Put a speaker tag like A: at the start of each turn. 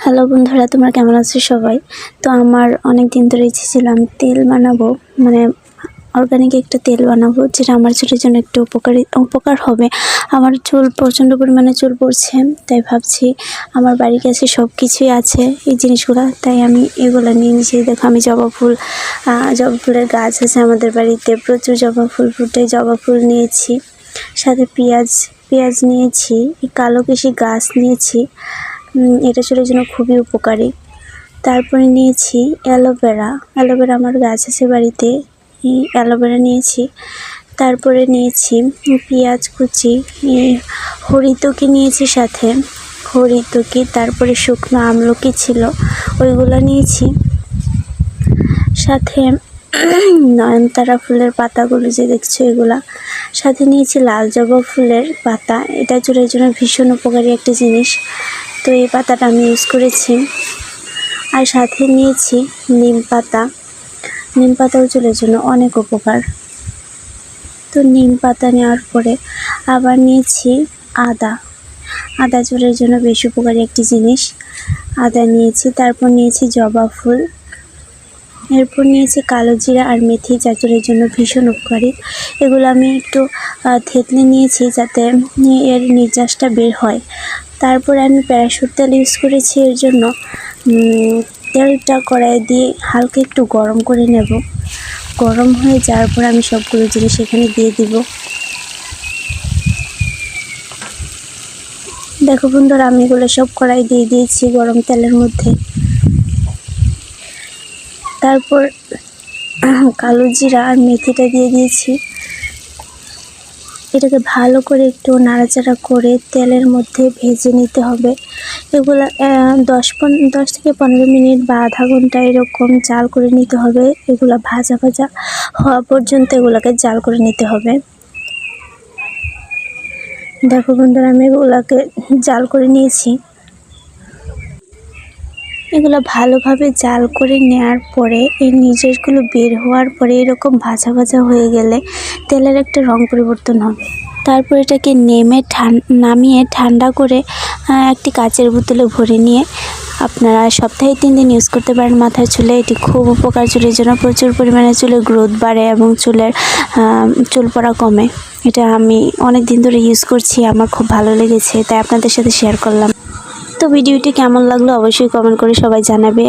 A: Hello বন্ধুরা, তোমরা কেমন আছো সবাই? তো আমার অনেক দিন ধরে ইচ্ছে ছিল আমি তেল বানাবো, মানে অর্গানিক একটা তেল বানাবো, যেটা আমার চুলের জন্য একটু উপকার হবে। আমার চুল প্রচণ্ড পরিমাণে চুল পড়ছে, তাই ভাবছি আমার বাড়ির কাছে সব কিছুই আছে এই জিনিসগুলো, তাই আমি এগুলো নিয়ে নিয়েছি। দেখো, আমি জবা ফুলের গাছ আছে আমাদের বাড়িতে, প্রচুর জবা ফুল ফুটে, জবা ফুল নিয়েছি, সাথে পেঁয়াজ নিয়েছি, কালো কেশি গাছ নিয়েছি, এটা চুলের জন্য খুবই উপকারী। তারপরে নিয়েছি অ্যালোভেরা আমার গাছ আছে বাড়িতে, এই অ্যালোভেরা নিয়েছি। তারপরে নিয়েছি পেঁয়াজ কুচি, হরিতকি নিয়েছি, সাথে হরিতকি, তারপরে শুকনো আমলকি ছিল, ওইগুলো নিয়েছি। সাথে নয়নতারা ফুলের পাতাগুলো যে দেখছো এগুলা, সাথে নিয়েছি লাল জবা ফুলের পাতা, এটা চুলের জন্য ভীষণ উপকারী একটা জিনিস, তো এই পাতাটা আমি ইউজ করেছি। আর সাথে নিয়েছি নিম পাতাও চুলের জন্য অনেক উপকার। তো নিম পাতা নেওয়ার পরে আবার নিয়েছি আদা চুলের জন্য বেশ উপকারী একটি জিনিস, আদা নিয়েছি। তারপর নিয়েছি জবা ফুল, এরপর নিয়েছি কালো জিরা আর মেথি, যা চুলের জন্য ভীষণ উপকারী। এগুলো আমি একটু থেতলে নিয়েছি যাতে এর নির্যাসটা বের হয়। তারপরে আমি প্যারাশুট তেল ইউজ করেছি এর জন্য। তেলটা কড়াই দিয়ে হালকা একটু গরম করে নেব, গরম হয়ে যাওয়ার পর আমি সবগুলো জিনিস এখানে দিয়ে দিব। দেখো বন্ধুরা, আমি এগুলো সব কড়াই দিয়ে দিয়েছি গরম তেলের মধ্যে। তারপর কালো জিরা আর মেথিটা দিয়ে দিয়েছি, এটাকে ভালো করে একটু নাড়াচাড়া করে তেলের মধ্যে ভেজে নিতে হবে। এগুলো 10 থেকে 15 মিনিট বা আধা ঘন্টা এরকম জাল করে নিতে হবে। এগুলো ভাজা হওয়া পর্যন্ত এগুলোকে জাল করে নিতে হবে। দেখো বন্ধুরা, আমি এগুলোকে জাল করে নিয়েছি। এগুলো ভালোভাবে জাল করে নেওয়ার পরে এই নির্যাসগুলো বের হওয়ার পরে এরকম ভাজা হয়ে গেলে তেলের একটা রং পরিবর্তন হবে। তারপর এটাকে নামিয়ে ঠান্ডা করে একটি কাচের বোতলে ভরে নিয়ে আপনারা সপ্তাহে 3 দিন ইউজ করতে পারেন মাথার চুলে। এটি খুব উপকার, চুলের জন্য প্রচুর পরিমাণে চুলের গ্রোথ বাড়ে এবং চুল পড়া কমে। এটা আমি অনেক দিন ধরে ইউজ করছি, আমার খুব ভালো লেগেছে, তাই আপনাদের সাথে শেয়ার করলাম। তো ভিডিওটি কেমন লাগলো অবশ্যই কমেন্ট করে সবাই জানাবে।